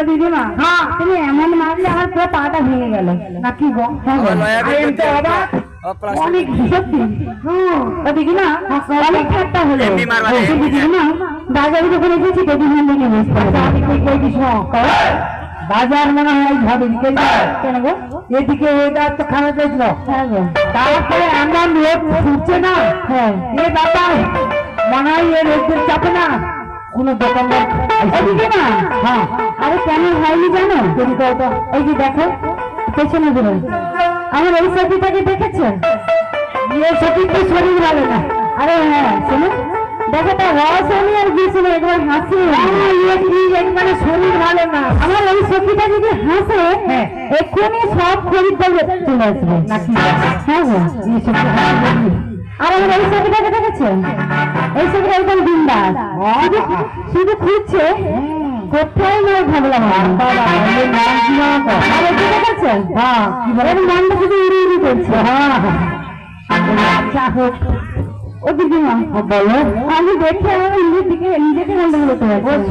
দিদিমা হ্যাঁ তুমি এমন মারলে আমার পুরো পাটা ভেঙে গেল নাকি গো অনেক সত্যি দিদিমা অনেক ঠাট্টা হলো দিদিমা বাজারে যখন এসেছি দিদিমা নিয়ে বসতে বাজার মনে হয় ভাবিকে কেন গো এদিকে ওটা তো খারাপ হয়েছিল তারপরে এমন রোদ ফুটছে না এ বাবা মনে হয় এ রোদের চাপে না কোন দোকানদার না হ্যাঁ আরে কেন হয়নি জানো এই যে দেখো পেছনে দেবেন আমার এই সতীটাকে দেখেছেন এই সতীর তো শরীর ভালো না আরে হ্যাঁ শুনুন দেখো তার রস আমি আর গিয়েছিল একবার হাসি একবারে শরীর ভালো না আমার এই সতীটা যদি হাসে এক্ষুনি সব খরিদ্দার চলে আসবে নাকি হ্যাঁ হ্যাঁ আর আমার এই ছবিটাকে দেখেছেন এই ছবিটা একদম বিন্দাস শুধু খুঁজছে কোথায় নয় ভাবলাম আর এটি দেখেছেন এর নামটা শুধু উড়ি উড়ি করছে আচ্ছা হোক ও দিদিমা বলো আমি দেখে আমার নিজেকে গন্ডগোল করতে পারছি